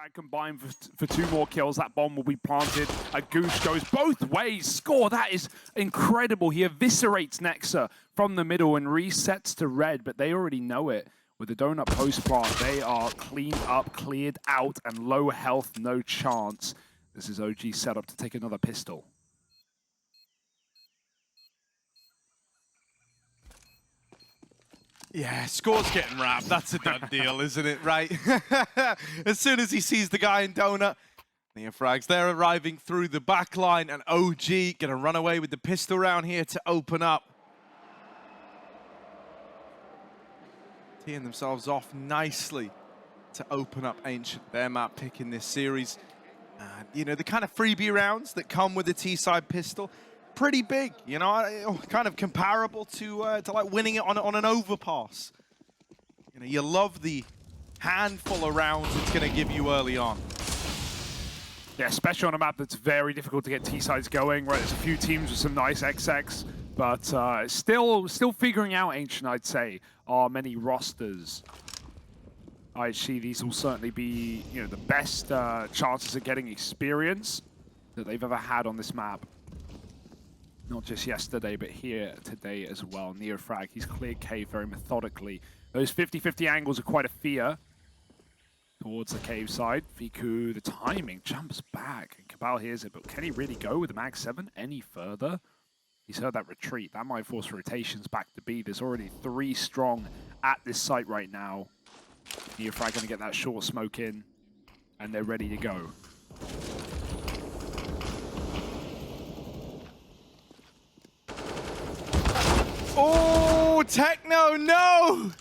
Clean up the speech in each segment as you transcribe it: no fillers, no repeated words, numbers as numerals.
Frag combined for 2 more kills. That bomb will be planted. A Goose goes both ways. Score. That is incredible. He eviscerates Nexa from the middle and resets to red, but they already know it. With the donut post plant, they are cleaned up, cleared out, and low health, no chance. This is OG set up to take another pistol. Yeah, Score's getting wrapped. That's a done deal, isn't it? Right? As soon as he sees the guy in donut, Neofrags, they're arriving through the back line, and OG gonna run away with the pistol round here to open up. Teeing themselves off nicely to open up Ancient, their map pick in this series. And, you know, the kind of freebie rounds that come with the T-side pistol, pretty big, you know, kind of comparable to like winning it on an overpass. You know, you love the handful of rounds it's going to give you early on. Yeah, especially on a map that's very difficult to get T-sides going, right? There's a few teams with some nice XX, but still figuring out Ancient, I'd say, are many rosters. IHC, these will certainly be, you know, the best chances of getting experience that they've ever had on this map. Not just yesterday, but here today as well. Neofrag, he's cleared cave very methodically. Those 50-50 angles are quite a fear towards the cave side. Fiku, the timing, jumps back. And Cabal hears it, but can he really go with the Mag 7 any further? He's heard that retreat. That might force rotations back to B. There's already 3 strong at this site right now. Neofrag going to get that short smoke in, and they're ready to go. Oh, Techno, no!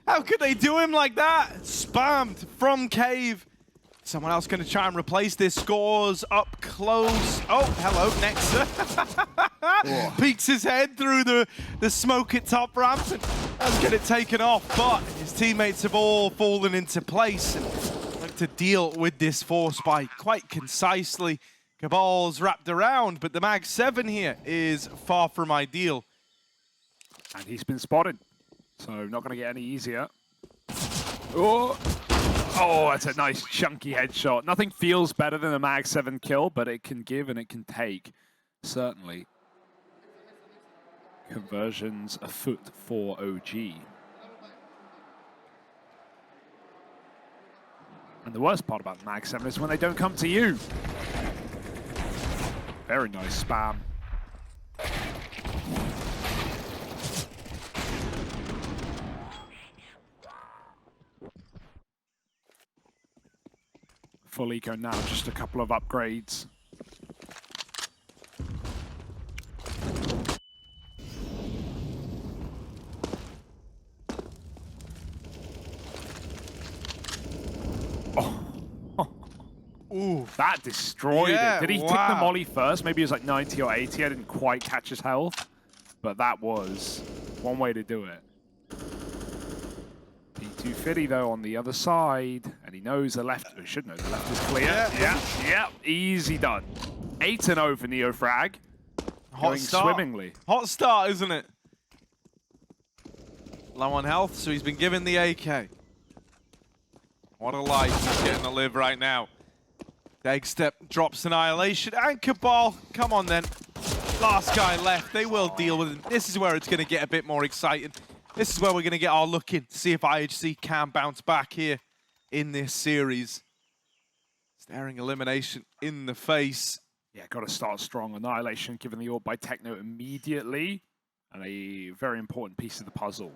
How could they do him like that? Spammed from cave. Someone else going to try and replace this. Scores up close. Oh, hello, Nexa. Peeks his head through the smoke at top ramps and does get it taken off. But his teammates have all fallen into place and look to deal with this force by quite concisely. Cabal's wrapped around, but the Mag 7 here is far from ideal. And he's been spotted, so not going to get any easier. Oh, that's a nice chunky headshot. Nothing feels better than a Mag 7 kill, but it can give and it can take, certainly. Conversions afoot for OG. And the worst part about the Mag 7 is when they don't come to you. Very nice spam. Full eco now, just a couple of upgrades. Ooh, that destroyed it. Did he tick the molly first? Maybe it was like 90 or 80. I didn't quite catch his health, but that was one way to do it. P2 Fitty though on the other side, and he knows the left. He should know the left is clear. Yeah. Easy done. 8-0 for Neofrag. Hot start. Swimmingly. Hot start, isn't it? Low on health, so he's been given the AK. What a life he's getting to live right now. Degstep drops Annihilation, and Cabal, come on then. Last guy left, they will deal with it. This is where it's going to get a bit more exciting. This is where we're going to get our look in to see if IHC can bounce back here in this series. Staring elimination in the face. Yeah, got to start strong. Annihilation given the orb by Techno immediately. And a very important piece of the puzzle.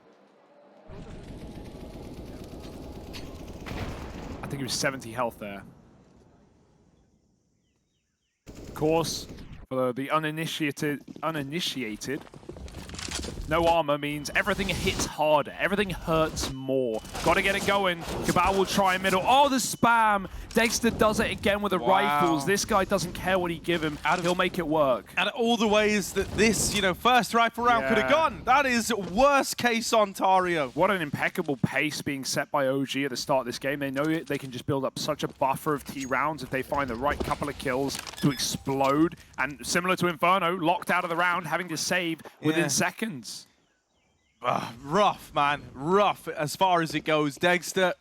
I think it was 70 health there. Of course, for the uninitiated, no armor means everything hits harder, everything hurts more. Got to get it going. Cabal will try middle. Oh, the spam! Dexter does it again with the rifles. This guy doesn't care what he give him. He'll make it work. And all the ways that this, you know, first rifle round could have gone. That is worst case Ontario. What an impeccable pace being set by OG at the start of this game. They know they can just build up such a buffer of T rounds if they find the right couple of kills to explode. And similar to Inferno, locked out of the round, having to save within seconds. Rough, man. Rough as far as it goes. Dexter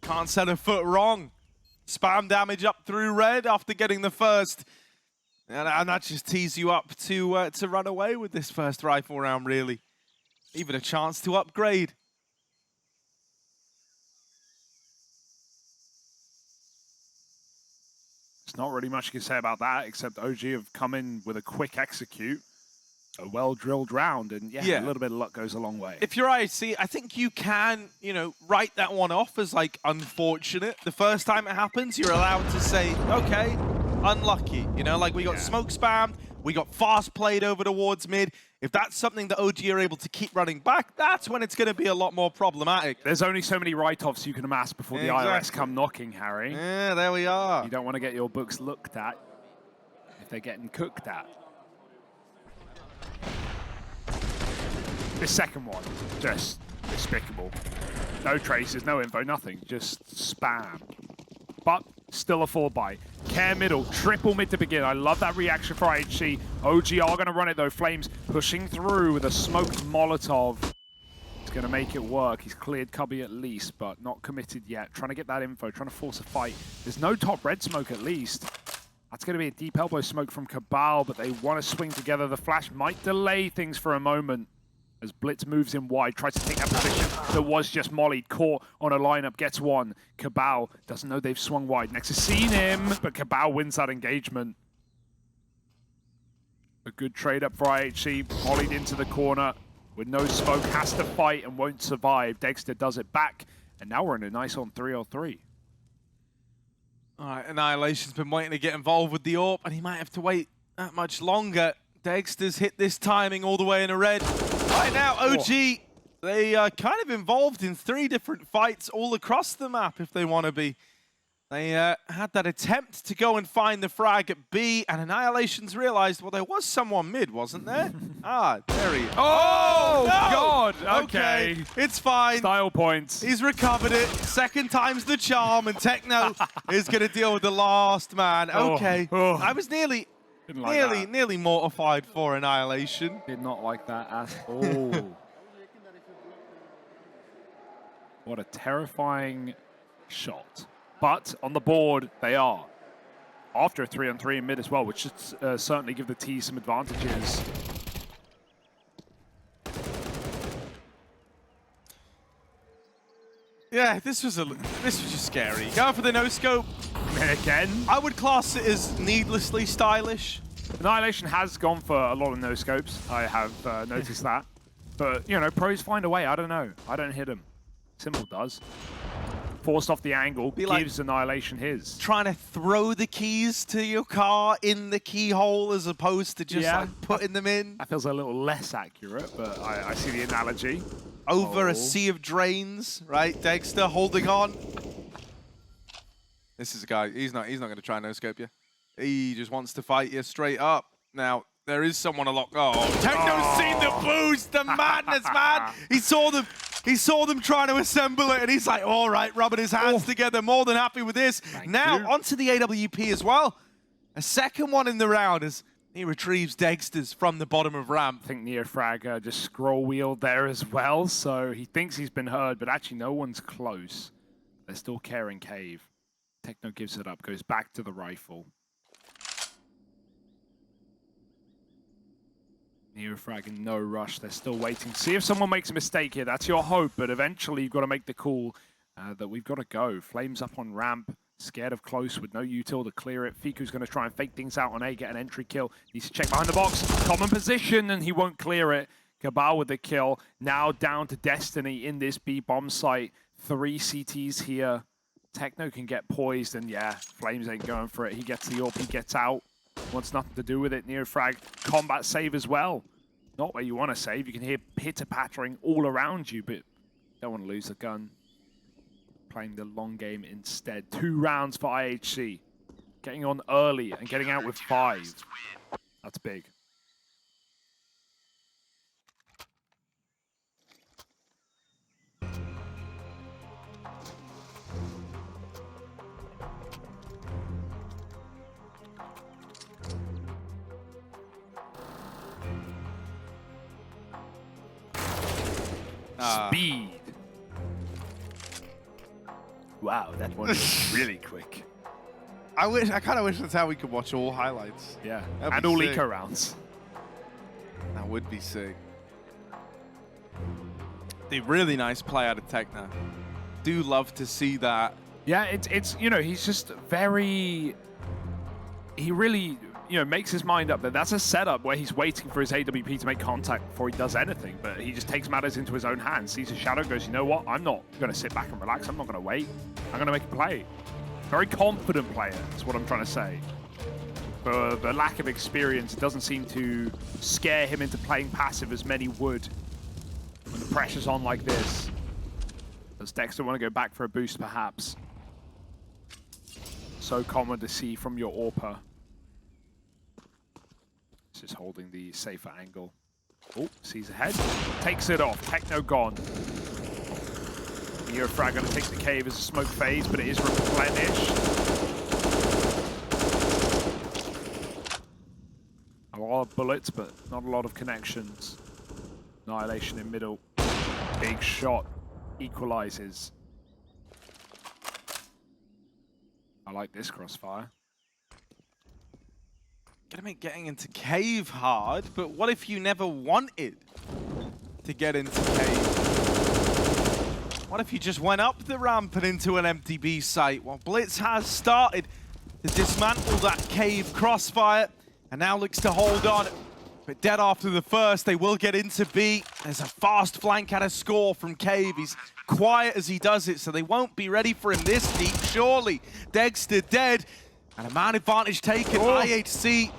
can't set a foot wrong. Spam damage up through red after getting the first. And that just tees you up to run away with this first rifle round, really. Even a chance to upgrade. There's not really much you can say about that, except OG have come in with a quick execute, a well-drilled round, and yeah, a little bit of luck goes a long way. If you're IHC, I think you can, write that one off as, like, unfortunate. The first time it happens, you're allowed to say, okay, unlucky. Like we got smoke spammed, we got fast played over towards mid. If that's something that OG are able to keep running back, that's when it's going to be a lot more problematic. There's only so many write-offs you can amass before the IRS come knocking, Harry. Yeah, there we are. You don't want to get your books looked at if they're getting cooked at. This second one, just despicable. No traces, no info, nothing. Just spam. But still a 4-buy. Care middle, triple mid to begin. I love that reaction for IHC. OG are going to run it though. Flames pushing through with a smoked Molotov. It's going to make it work. He's cleared Cubby at least, but not committed yet. Trying to get that info, trying to force a fight. There's no top red smoke at least. That's going to be a deep elbow smoke from Cabal, but they want to swing together. The flash might delay things for a moment as Blitz moves in wide, tries to take that position that was just mollied, caught on a lineup, gets one. Cabal doesn't know they've swung wide. Next has seen him, but Cabal wins that engagement. A good trade up for IHC, mollied into the corner with no smoke, has to fight and won't survive. Dexter does it back, and now we're in a nice on 3-on-3. All right, Annihilation's been waiting to get involved with the AWP, and he might have to wait that much longer. Dexter's hit this timing all the way in a red. Right now, OG, they are kind of involved in 3 different fights all across the map if they want to be. They had that attempt to go and find the frag at B, and Annihilation's realized, well, there was someone mid, wasn't there? There he is. Oh, no! God! Okay. It's fine. Style points. He's recovered it. Second time's the charm, and Techno is going to deal with the last man. Okay. I was nearly mortified for Annihilation. Did not like that at all. What a terrifying shot. But on the board, they are. After a 3-on-3 in mid as well, which should certainly give the T some advantages. Yeah, this was just scary. Going for the no-scope. Again. I would class it as needlessly stylish. Annihilation has gone for a lot of no-scopes. I have noticed that. But, pros find a way. I don't know. I don't hit him. Symbol does. Forced off the angle, gives Annihilation his. Trying to throw the keys to your car in the keyhole as opposed to just putting them in. That feels a little less accurate, but I see the analogy. Over a sea of drains, right? Dexter holding on. This is a guy, he's not going to try no scope you. He just wants to fight you straight up. Now, there is someone along. Techno's seen the boost, the madness, man. He saw them trying to assemble it, and he's like, all right, rubbing his hands together, more than happy with this. Now, onto the AWP as well. A second one in the round as he retrieves Dexter's from the bottom of ramp. I think Neofrag just scroll wheeled there as well, so he thinks he's been heard, but actually no one's close. They're still carrying Cave. Techno gives it up, goes back to the rifle. Neofrag in no rush, they're still waiting. See if someone makes a mistake here, that's your hope, but eventually you've got to make the call that we've got to go. Flames up on ramp, scared of close with no util to clear it. Fiku's going to try and fake things out on A, get an entry kill. Needs to check behind the box, common position, and he won't clear it. Cabal with the kill, now down to Destiny in this B bomb site. 3 CTs here. Techno can get poised, and yeah, Flames ain't going for it. He gets the AWP, he gets out. Wants nothing to do with it. Neofrag, combat save as well. Not where you want to save. You can hear pitter-pattering all around you, but don't want to lose the gun. Playing the long game instead. 2 rounds for IHC. Getting on early and getting out with 5. That's big. Speed. Wow, that one was really quick. I kind of wish that's how we could watch all highlights. Yeah, That'd and be all sick. eco rounds. That would be sick. The really nice play out of Tekno. Do love to see that. Yeah, it's you know, he's just very. He really, you know, makes his mind up that that's a setup where he's waiting for his AWP to make contact before he does anything, but he just takes matters into his own hands, sees a shadow, goes, you know what, I'm not going to sit back and relax, I'm not going to wait, I'm going to make a play. Very confident player, is what I'm trying to say. For the lack of experience, it doesn't seem to scare him into playing passive as many would when the pressure's on like this. Does Dexter want to go back for a boost, perhaps? So common to see from your AWPer. Just holding the safer angle. Oh, sees ahead. Takes it off. Tekno gone. Neofrag going to take the cave as a smoke phase, but it is replenished. A lot of bullets, but not a lot of connections. Annihilation in middle. Big shot. Equalizes. I like this crossfire. Gonna make getting into cave hard, but what if you never wanted to get into cave? What if you just went up the ramp and into an empty B site? Well, Blitz has started to dismantle that cave crossfire and now looks to hold on. But dead after the first, they will get into B. There's a fast flank at a score from Cave. He's quiet as he does it, so they won't be ready for him this deep, surely. Dexter dead, and a man advantage taken. Oh. IHC,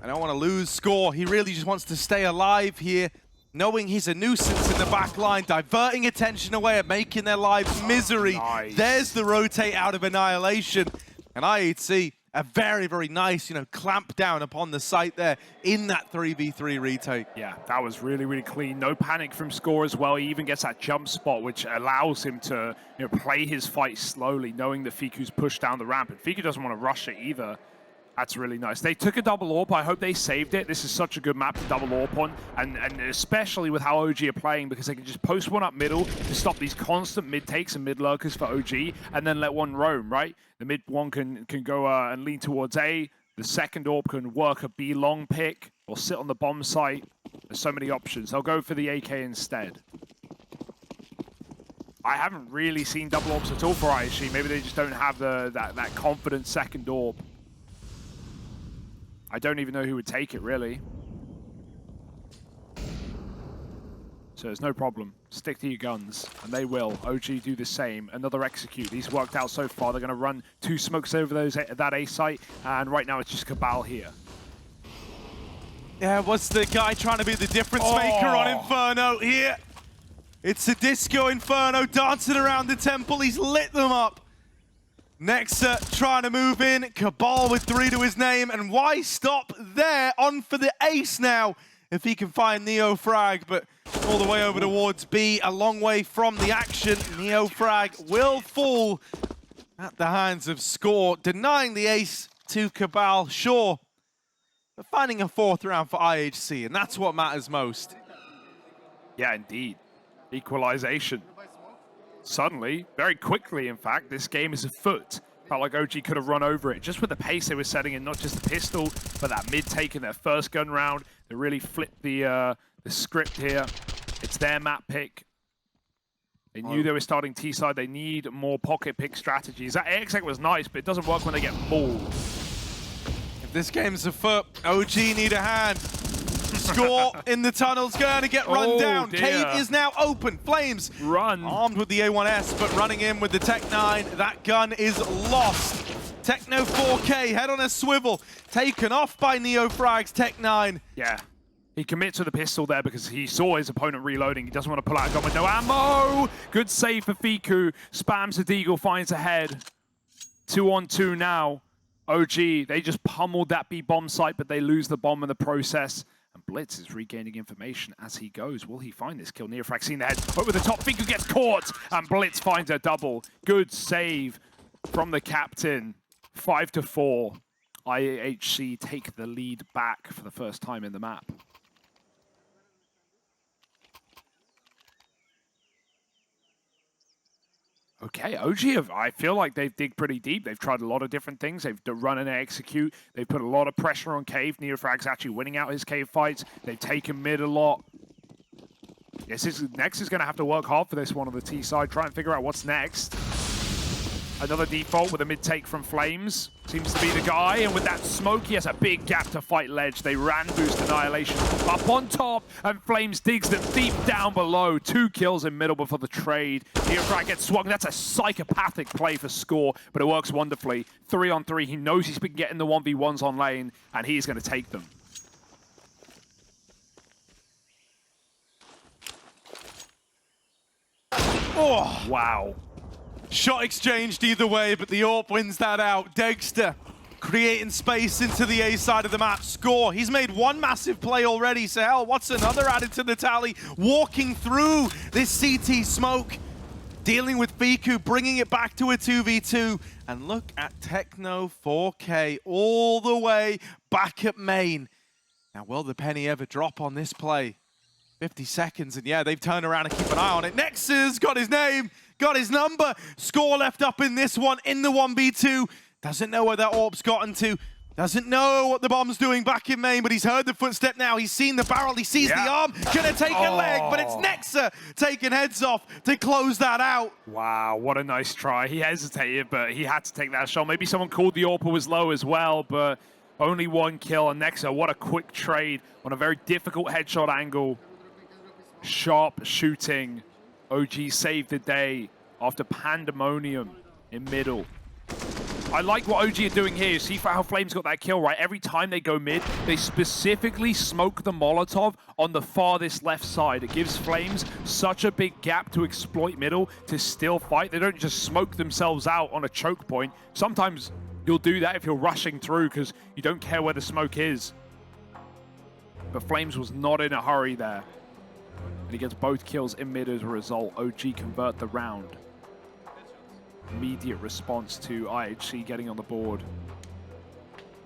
I don't want to lose score. He really just wants to stay alive here, knowing he's a nuisance in the back line, diverting attention away and making their lives misery. Nice. There's the rotate out of Annihilation. And IHC, a very, very nice, you know, clamp down upon the site there in that 3v3 retake. Yeah, that was really, really clean. No panic from Score as well. He even gets that jump spot, which allows him to, you know, play his fight slowly, knowing that Fiku's pushed down the ramp. And Fiku doesn't want to rush it either. That's really nice. They took a double AWP. I hope they saved it. This is such a good map to double AWP on, and especially with how OG are playing, because they can just post one up middle to stop these constant mid takes and mid lurkers for OG, and then let one roam, right? The mid one can go and lean towards A. The second AWP can work a B long pick or sit on the bomb site. There's so many options. They'll go for the AK instead. I haven't really seen double AWPs at all for IHC. Maybe they just don't have that confident second AWP. I don't even know who would take it, really. So there's no problem. Stick to your guns, and they will. OG do the same. Another execute. These worked out so far. They're going to run 2 smokes over that A site, and right now it's just Cabal here. Yeah, what's the guy trying to be the difference maker on Inferno here? It's a Disco Inferno dancing around the temple. He's lit them up. Nexa trying to move in. Cabal with 3 to his name. And why stop there? On for the ace now. If he can find Neofrag, but all the way over towards B, a long way from the action. Neofrag will fall at the hands of Score, denying the ace to Cabal, sure. But finding a 4th round for IHC, and that's what matters most. Yeah, indeed. Equalization. Suddenly, very quickly in fact, this game is afoot. Felt like OG could have run over it, just with the pace they were setting in, not just the pistol, but that mid take in their first gun round. They really flipped the script here. It's their map pick. They knew they were starting T-side. They need more pocket pick strategies. That AXX was nice, but it doesn't work when they get mauled. If this game's afoot, OG need a hand. Score in the tunnel's going to get run down. Dear. Cave is now open. Flames Run. armed with the A1S, but running in with the Tech 9. That gun is lost. Techno 4K, head on a swivel. Taken off by Neofrag's Tech 9. Yeah. He commits to the pistol there because he saw his opponent reloading. He doesn't want to pull out a gun with no ammo. Good save for Fiku. Spams the Deagle, finds ahead. 2 on 2 now. OG, they just pummeled that B bomb site, but they lose the bomb in the process. And Blitz is regaining information as he goes. Will he find this kill? Neofrag seeing the head over the top. Fiku gets caught, and Blitz finds a double. Good save from the captain. 5-4. IHC take the lead back for the first time in the map. Okay, OG, I feel like they've dig pretty deep. They've tried a lot of different things. They've run and execute. They've put a lot of pressure on Cave. NeoFrag's actually winning out his Cave fights. They've taken mid a lot. Yes, Nex is going to have to work hard for this one on the T side. Try and figure out what's next. Another default with a mid take from Flames. Seems to be the guy, and with that smoke, he has a big gap to fight Ledge. They ran boost Annihilation up on top, and Flames digs them deep down below. 2 kills in middle before the trade. NeoFrag gets swung. That's a psychopathic play for score, but it works wonderfully. 3-on-3, he knows he's been getting the 1v1s on lane, and he's going to take them. Oh! Wow. Shot exchanged either way, but the AWP wins that out. Dexter creating space into the A side of the map. Score. He's made one massive play already, so hell, what's another added to the tally? Walking through this CT smoke, dealing with Fiku, bringing it back to a 2v2. And look at Techno 4K all the way back at main. Now, will the penny ever drop on this play? 50 seconds, and yeah, they've turned around and keep an eye on it. Nexus got his name, got his number. Score left up in this one, in the 1v2. Doesn't know where that AWP's gotten to. Doesn't know what the bomb's doing back in main, but he's heard the footstep now. He's seen the barrel, he sees the arm. Gonna take a leg, but it's Nexa taking heads off to close that out. Wow, what a nice try. He hesitated, but he had to take that shot. Maybe someone called the AWP was low as well, but only 1 kill. And Nexa, what a quick trade on a very difficult headshot angle. Sharp shooting. OG saved the day after pandemonium in middle. I like what OG are doing here. See how Flames got that kill, right? Every time they go mid, they specifically smoke the Molotov on the farthest left side. It gives Flames such a big gap to exploit middle to still fight. They don't just smoke themselves out on a choke point. Sometimes you'll do that if you're rushing through because you don't care where the smoke is. But Flames was not in a hurry there. And he gets both kills in mid as a result. OG convert the round. Immediate response to IHC getting on the board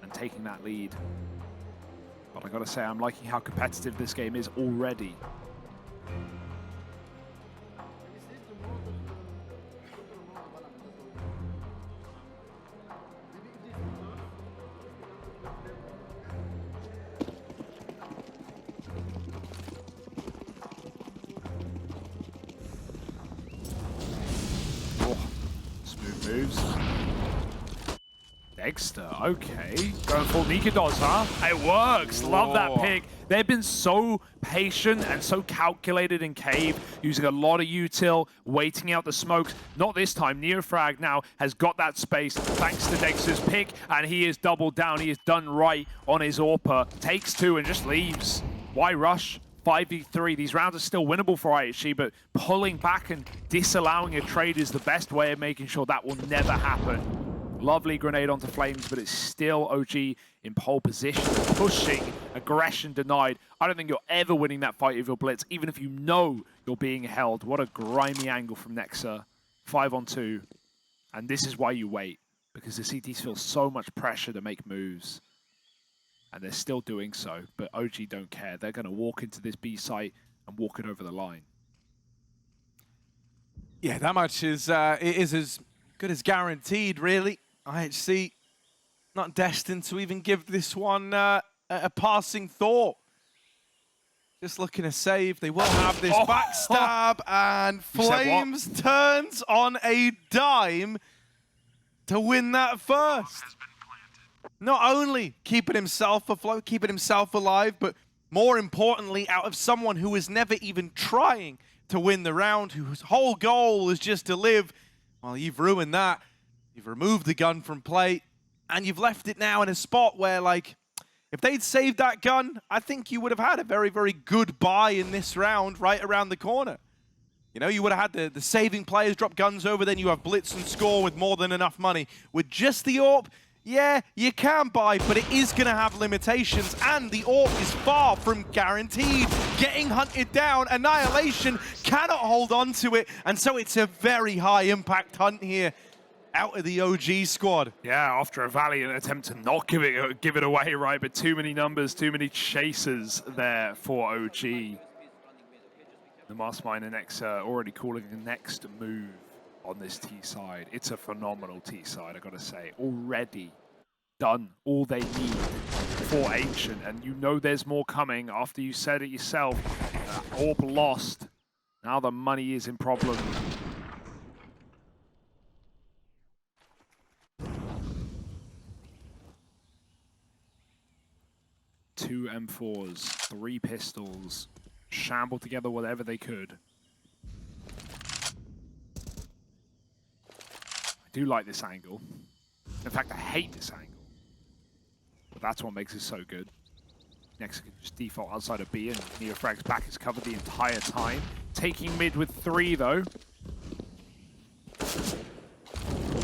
and taking that lead. But I gotta say, I'm liking how competitive this game is already. Moves. Dexter, okay. Going full Nikados, huh? It works. Whoa. Love that pick. They've been so patient and so calculated in Cave, using a lot of util, waiting out the smokes. Not this time. NeoFrag now has got that space thanks to Dexter's pick, and he is doubled down. He is done right on his AWPer. Takes 2 and just leaves. Why rush? 5v3. These rounds are still winnable for IHC, but pulling back and disallowing a trade is the best way of making sure that will never happen. Lovely grenade onto Flames, but it's still OG in pole position, pushing, aggression denied. I don't think you're ever winning that fight with your blitz, even if you know you're being held. What a grimy angle from Nexa. 5-on-2. And this is why you wait, because the CTs feel so much pressure to make moves. And they're still doing so, but OG don't care. They're going to walk into this B site and walk it over the line. Yeah, that much is it is as good as guaranteed, really. IHC not destined to even give this one a passing thought. Just looking to save. They will have this backstab, and Flames turns on a dime to win that first. Not only keeping himself afloat, keeping himself alive, but more importantly, out of someone who was never even trying to win the round, whose whole goal is just to live. Well, you've ruined that. You've removed the gun from play, and you've left it now in a spot where, like, if they'd saved that gun, I think you would have had a very, very good buy in this round right around the corner. You know, you would have had the saving players drop guns over, then you have blitz and score with more than enough money. With just the AWP, yeah, you can buy, but it is going to have limitations, and the AWP is far from guaranteed. Getting hunted down, Annihilation cannot hold on to it, and so it's a very high-impact hunt here out of the OG squad. Yeah, after a valiant attempt to not give it away, right? But too many numbers, too many chasers there for OG. The Mastermind and X already calling the next move. on this T side. It's a phenomenal T side, I gotta say. Already done all they need for Ancient, and you know there's more coming after you said it yourself. Orb lost. Now the money is in problem. Two M4s, 3 pistols, shambled together whatever they could. I do like this angle. In fact, I hate this angle. But that's what makes it so good. Next can just default outside of B, and NeoFrag's back is covered the entire time. Taking mid with 3 though.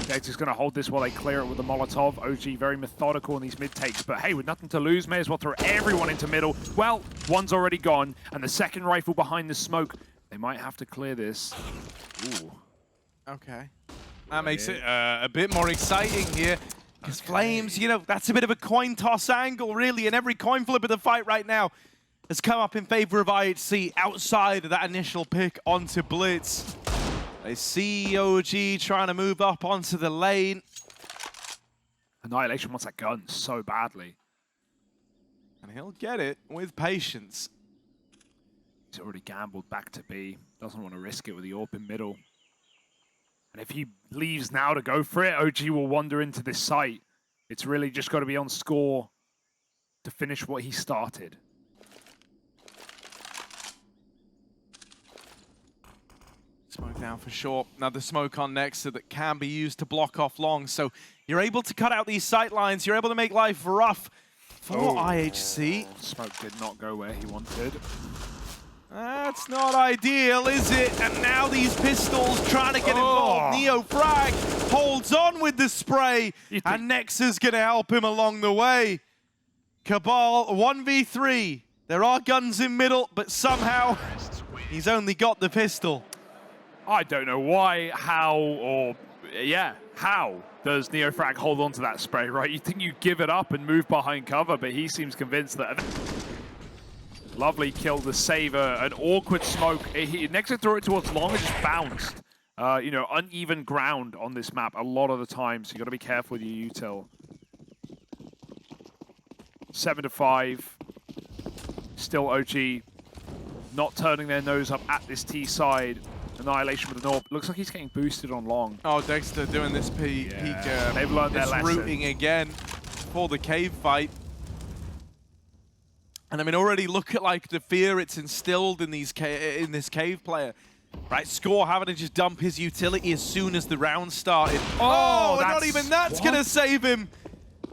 Dex is going to hold this while they clear it with the Molotov. OG very methodical in these mid takes, but hey, with nothing to lose, may as well throw everyone into middle. Well, one's already gone, and the second rifle behind the smoke. They might have to clear this. Ooh. Okay. That makes it a bit more exciting here. Because Flames, you know, that's a bit of a coin toss angle, really, and every coin flip of the fight right now has come up in favor of IHC outside of that initial pick onto Blitz. They see OG trying to move up onto the lane. Annihilation wants that gun so badly. And he'll get it with patience. He's already gambled back to B. Doesn't want to risk it with the AWP in middle. And if he leaves now to go for it, OG will wander into this site. It's really just got to be on score to finish what he started. Smoke down for sure. Now the smoke on next so that can be used to block off long. So you're able to cut out these sight lines. You're able to make life rough for IHC. Smoke did not go where he wanted. That's not ideal, is it? And now these pistols trying to get involved. NeoFrag holds on with the spray, and Nexus going to help him along the way. Cabal 1v3. There are guns in middle, but somehow he's only got the pistol. I don't know why, how, or yeah, how does NeoFrag hold on to that spray, right? You think you give it up and move behind cover, but he seems convinced that... Lovely kill to save an awkward smoke. Nexus threw it towards long and just bounced. You know, uneven ground on this map a lot of the time, so you got to be careful with your util. 7-5. Still OG not turning their nose up at this T side. Annihilation with an AWP. Looks like he's getting boosted on long. Oh, Dexter doing this peak. They've learned their lesson. Rooting again for the cave fight. And I mean, already look at like the fear it's instilled in this cave player. Right, Score having to just dump his utility as soon as the round started. Oh, not even that's going to save him.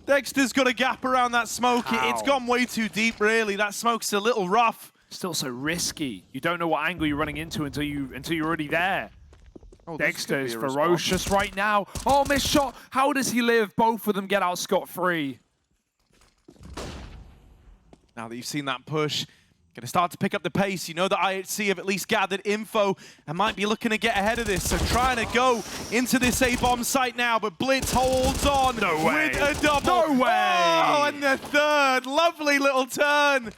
Dexter's got a gap around that smoke. It's gone way too deep, really. That smoke's a little rough. Still so risky. You don't know what angle you're running into until you're already there. Oh, Dexter is ferocious right now. Oh, missed shot. How does he live? Both of them get out scot-free. Now that you've seen that push, going to start to pick up the pace. You know that IHC have at least gathered info and might be looking to get ahead of this. So trying to go into this A-bomb site now, but Blitz holds on with a double. No way! Oh, and the third. Lovely little turn.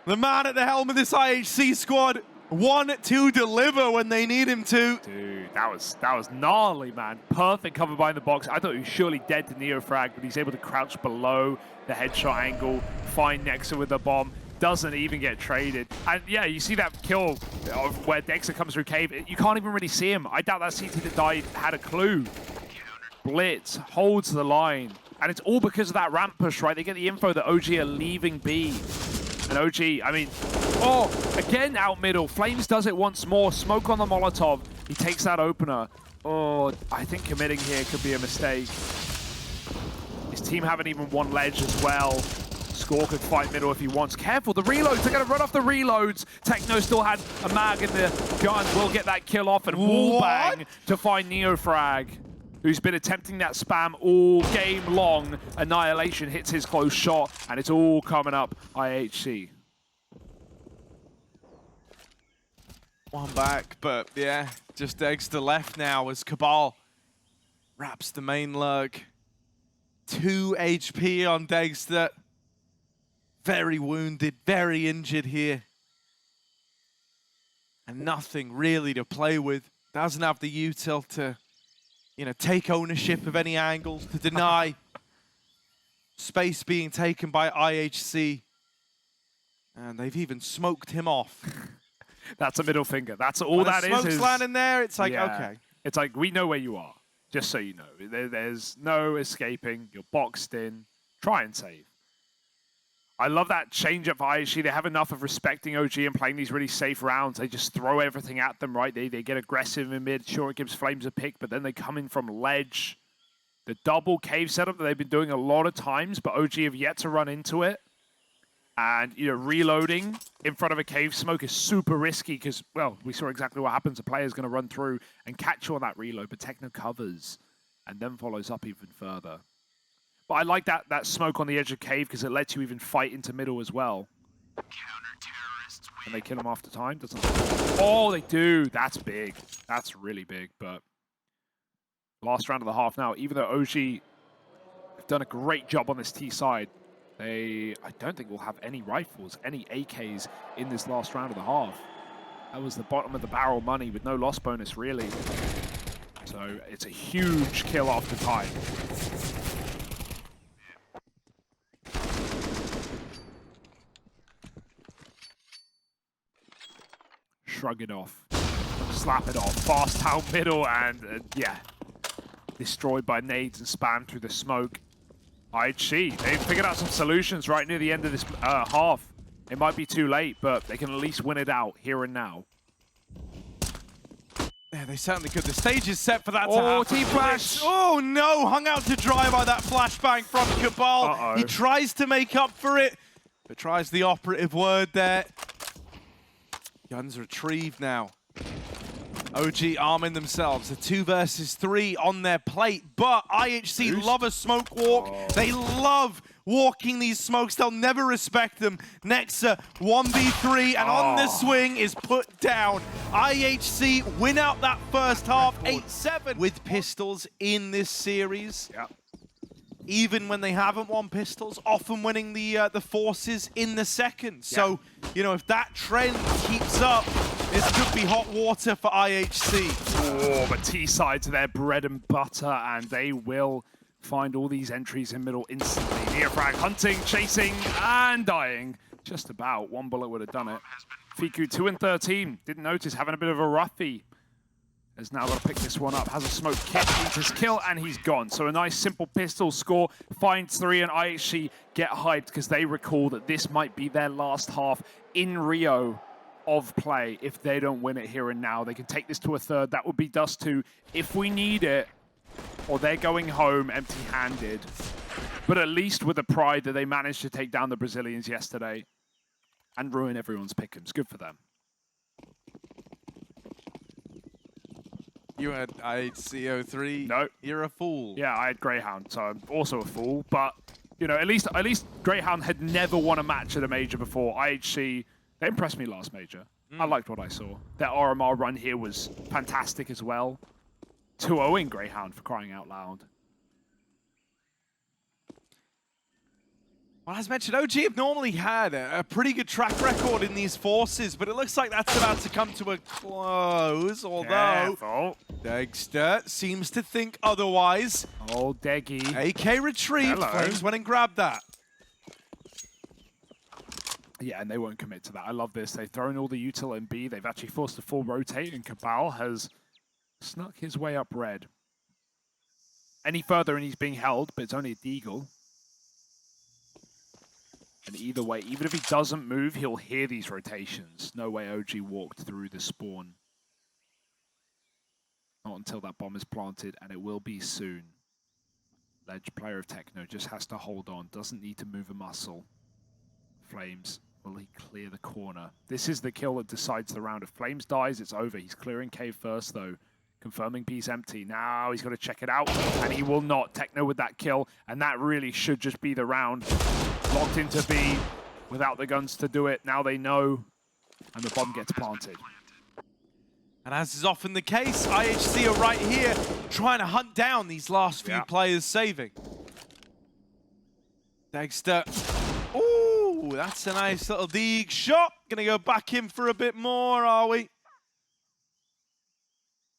The man at the helm of this IHC squad, one to deliver when they need him to. Dude, that was gnarly, man. Perfect cover behind the box. I thought he was surely dead to NeoFrag, but he's able to crouch below the headshot angle, find Nexa with the bomb, doesn't even get traded. And yeah, you see that kill of where Dexter comes through cave. You can't even really see him. I doubt that CT that died had a clue. Blitz holds the line. And it's all because of that ramp push, right? They get the info that OG are leaving B. And OG, I mean, oh, again out middle. Flames does it once more. Smoke on the Molotov. He takes that opener. Oh, I think committing here could be a mistake. His team haven't even won ledge as well. Score could fight middle if he wants. Careful, the reloads. They're going to run off the reloads. Techno still had a mag in the gun. Will get that kill off and wallbang to find NeoFrag, who's been attempting that spam all game long. Annihilation hits his close shot, and it's all coming up IHC. One back, but yeah, just eggs to left now as Cabal wraps the main lurk. 2 HP on Dexter. Very wounded, very injured here. And nothing really to play with. Doesn't have the util to, you know, take ownership of any angles, to deny space being taken by IHC. And they've even smoked him off. That's a middle finger. That's all that is. Smoke's landing there, it's like, okay. It's like, we know where you are, just so you know. There's no escaping. You're boxed in. Try and save. I love that change up for IHC. They have enough of respecting OG and playing these really safe rounds. They just throw everything at them, right? They get aggressive in mid. Sure, it gives Flames a pick, but then they come in from ledge. The double cave setup that they've been doing a lot of times, but OG have yet to run into it. And, you know, reloading in front of a cave smoke is super risky because, well, we saw exactly what happens. A player's going to run through and catch you on that reload, but Techno covers and then follows up even further. But I like that smoke on the edge of cave because it lets you even fight into middle as well. And they kill him after time? Doesn't? Oh, they do. That's big. That's really big. But last round of the half now, even though OG have done a great job on this T side, I don't think we'll have any rifles, any AKs in this last round of the half. That was the bottom of the barrel money with no loss bonus, really. So it's a huge kill after time. Shrug it off. Slap it off. Fast down middle and, yeah. Destroyed by nades and spam through the smoke. IHC, they've figured out some solutions right near the end of this half. It might be too late, but they can at least win it out here and now. Yeah, they certainly could. The stage is set for that to Oh, happen. T-Flash! Oh no, hung out to dry by that flashbang from Cabal. Uh-oh. He tries to make up for it, but tries the operative word there. Guns retrieved now. OG arming themselves. A 2 versus 3 on their plate, but IHC Boost. love a smoke walk. Oh. They love walking these smokes. They'll never respect them. Nexa 1v3, and on the swing is put down. IHC win out that first half, 8-7 with pistols in this series. Yep. Even when they haven't won pistols, often winning the forces in the second. So, you know, if that trend keeps up, this could be hot water for IHC. Oh, but T-side's their bread and butter, and they will find all these entries in middle instantly. Neofrag hunting, chasing, and dying. Just about. One bullet would have done it. Fiku 2 and 13. Didn't notice, having a bit of a roughie. Has now got to pick this one up. Has a smoke kit, needs his kill, and he's gone. So a nice simple pistol score. Finds 3, and IHC get hyped because they recall that this might be their last half in Rio of play. If they don't win it here and now, they can take this to a third. That would be Dust 2 if we need it, or they're going home empty-handed. But at least with the pride that they managed to take down the Brazilians yesterday and ruin everyone's pick'ems. Good for them. You had IHC 03. No. You're a fool. Yeah, I had Greyhound, so I'm also a fool. But, you know, at least Greyhound had never won a match at a major before. IHC, they impressed me last major. I liked what I saw. Their RMR run here was fantastic as well. 2-0 in Greyhound, for crying out loud. Well, as mentioned, OG have normally had a pretty good track record in these forces, but it looks like that's about to come to a close, although Careful. Dexter seems to think otherwise. Oh, Deggy. AK retrieved. Hello. Flames went and grabbed that. Yeah, and they won't commit to that. I love this. They've thrown all the util in B. They've actually forced a full rotate, and Cabal has snuck his way up red. Any further and he's being held, but it's only a deagle. And either way, even if he doesn't move, he'll hear these rotations. No way OG walked through the spawn. Not until that bomb is planted, and it will be soon. Ledge player of Techno just has to hold on. Doesn't need to move a muscle. Flames, will he clear the corner? This is the kill that decides the round. If Flames dies, it's over. He's clearing cave first, though. Confirming B's empty. Now he's got to check it out, and he will not. Techno with that kill, and that really should just be the round. Locked into B without the guns to do it. Now they know, and the bomb gets planted. And as is often the case, IHC are right here trying to hunt down these last few players saving. Dexter. Ooh, that's a nice little dig shot. Gonna go back in for a bit more, are we?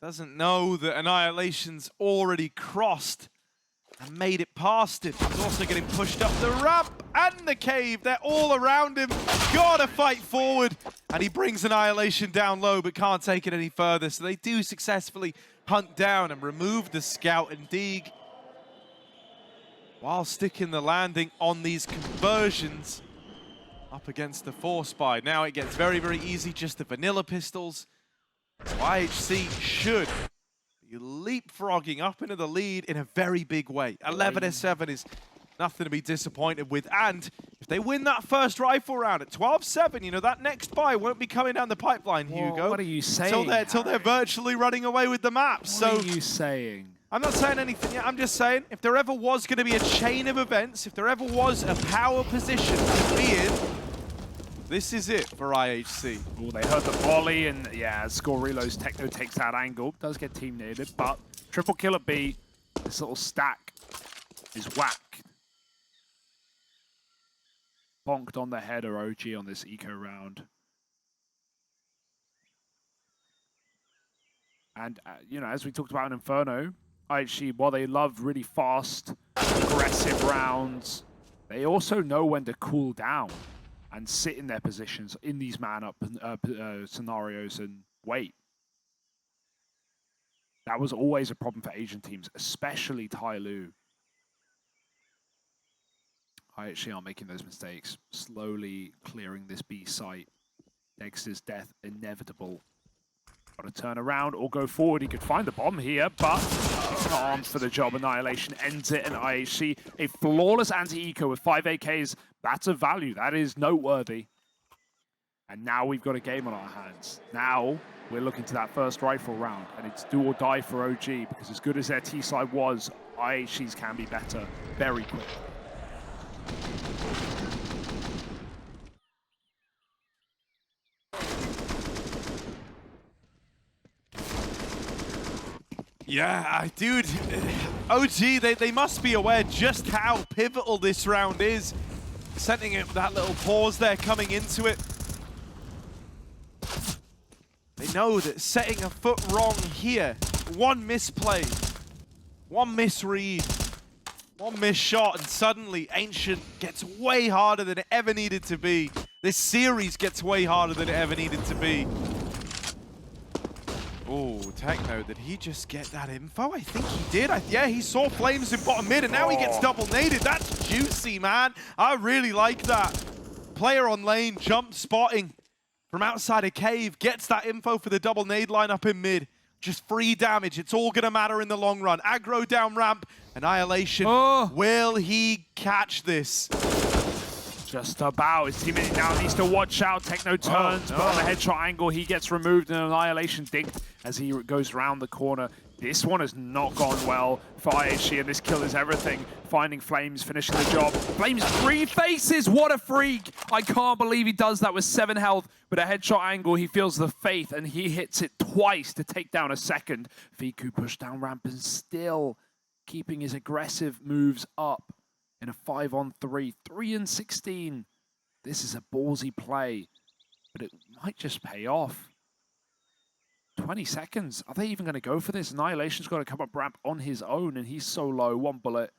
Doesn't know that Annihilation's already crossed and made it past him. He's also getting pushed up the ramp and the cave. They're all around him. Gotta fight forward. And he brings Annihilation down low, but can't take it any further. So they do successfully hunt down and remove the scout and Deeg, while sticking the landing on these conversions up against the 4-spy. Now it gets very, very easy, just the vanilla pistols. So IHC should be leapfrogging up into the lead in a very big way. 11-7 is nothing to be disappointed with. And if they win that first rifle round at 12-7, you know, that next buy won't be coming down the pipeline, Hugo. What are you saying? Till they're virtually running away with the map. What are you saying? I'm not saying anything yet. I'm just saying, if there ever was going to be a chain of events, if there ever was a power position to be in, this is it for IHC. Oh, they heard the volley, and yeah, score reloads. Techno takes that angle. Does get team needed, but triple kill at B. This little stack is whacked. Bonked on the header, OG on this eco round. And, you know, as we talked about in Inferno, IHC, while they love really fast, aggressive rounds, they also know when to cool down and sit in their positions in these man-up scenarios and wait. That was always a problem for Asian teams, especially Tyloo. IHC are making those mistakes, slowly clearing this B site. Dexter's death inevitable. Got to turn around or go forward. He could find the bomb here, but he's not armed for the job. Annihilation ends it, and IHC, a flawless anti-eco with 5 AKs. That's a value. That is noteworthy. And now we've got a game on our hands. Now we're looking to that first rifle round, and it's do or die for OG, because as good as their T-side was, IHC's can be better very quickly. Yeah, dude, OG, they must be aware just how pivotal this round is. Sending it that little pause there coming into it. They know that setting a foot wrong here, one misplay, one misread, one missed shot, and suddenly Ancient gets way harder than it ever needed to be. This series gets way harder than it ever needed to be. Oh, Techno, did he just get that info? I think he did. Yeah, he saw flames in bottom mid, and now he gets double naded. That's juicy, man. I really like that. Player on lane, jump spotting from outside a cave, gets that info for the double nade line up in mid. Just free damage. It's all going to matter in the long run. Aggro down ramp. Annihilation. Will he catch this? Just about. His teammate now needs to watch out. Techno turns, but on the headshot angle, he gets removed, and Annihilation dinked as he goes around the corner. This one has not gone well for IHC, and this kill is everything. Finding Flames, finishing the job. Flames 3 faces, what a freak! I can't believe he does that with 7 health. But a headshot angle, he feels the faith, and he hits it twice to take down a second. Viku pushed down ramp and still keeping his aggressive moves up. In a 5-on-3, 3-16. This is a ballsy play, but it might just pay off. 20 seconds. Are they even going to go for this? Annihilation's got to come up ramp on his own, and he's so low. 1 bullet.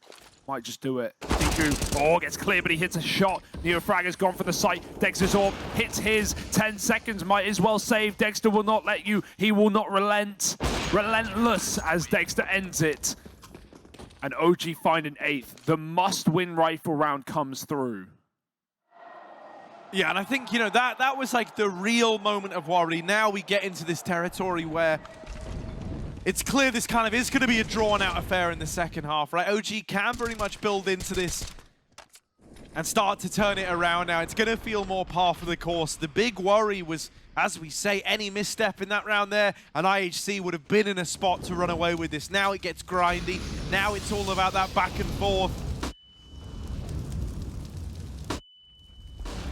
Might just do it. Viku, gets clear, but he hits a shot. Neofrag has gone for the site. Dexter's orb hits his. 10 seconds, might as well save. Dexter will not let you. He will not relent. Relentless as Dexter ends it. And OG find an 8th. The must-win rifle round comes through. Yeah, and I think, you know, that was like the real moment of worry. Now we get into this territory where it's clear this kind of is going to be a drawn-out affair in the second half, right? OG can very much build into this and start to turn it around now. It's going to feel more par for the course. The big worry was, as we say, any misstep in that round there, and IHC would have been in a spot to run away with this. Now it gets grindy. Now it's all about that back and forth.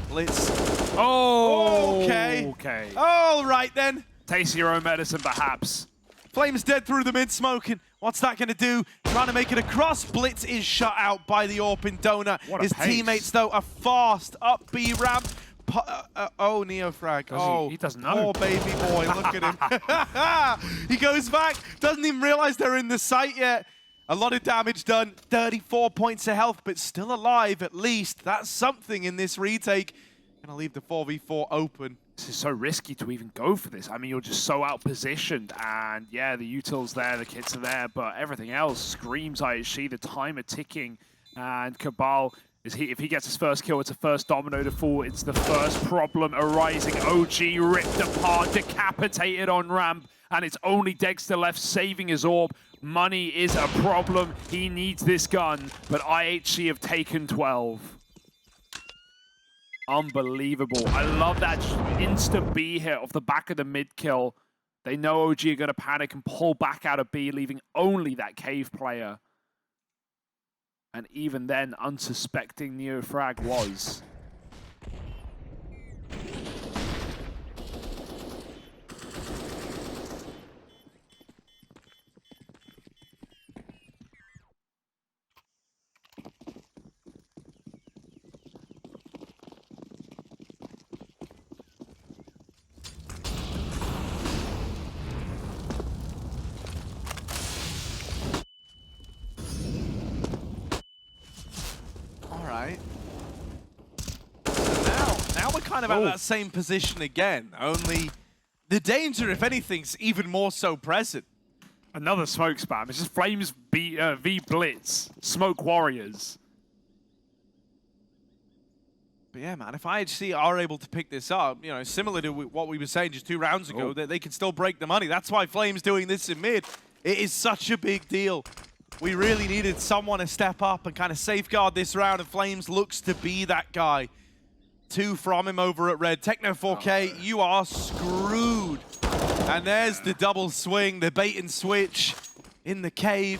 Blitz. Oh, okay. All right then. Taste your own medicine, perhaps. Flames dead through the mid smoking. What's that going to do? Trying to make it across. Blitz is shut out by the Orpin Donut. His teammates, though, are fast up B ramp. Oh, Neofrag. Oh, he doesn't know. Poor baby boy, look at him. He goes back, doesn't even realize they're in the site yet. A lot of damage done, 34 points of health, but still alive at least. That's something in this retake. Gonna leave the 4v4 open. This is so risky to even go for this. I mean, you're just so out-positioned, and yeah, the util's there, the kits are there, but everything else screams IHC, the timer ticking, and Cabal, if he gets his first kill, it's a first domino to fall. It's the first problem arising. OG ripped apart, decapitated on ramp, and it's only Dexter left saving his orb. Money is a problem. He needs this gun, but IHC have taken 12. Unbelievable. I love that instant B hit off the back of the mid kill. They know OG are going to panic and pull back out of B, leaving only that cave player. And even then, unsuspecting Neofrag was. Now we're kind of at that same position again, only the danger, if anything's even more so present. Another smoke spam. It's just Flames V Blitz. Smoke Warriors. But yeah, man, if IHC are able to pick this up, you know, similar to what we were saying just 2 rounds ago, that they can still break the money. That's why Flames doing this in mid. It is such a big deal. We really needed someone to step up and kind of safeguard this round, and Flames looks to be that guy. 2 from him over at red. Techno 4K, you are screwed. And there's the double swing, the bait and switch in the cave.